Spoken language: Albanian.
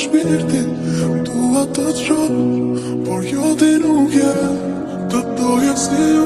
shpirtin, dua të qoh, por jo ti nuk je. Të doja si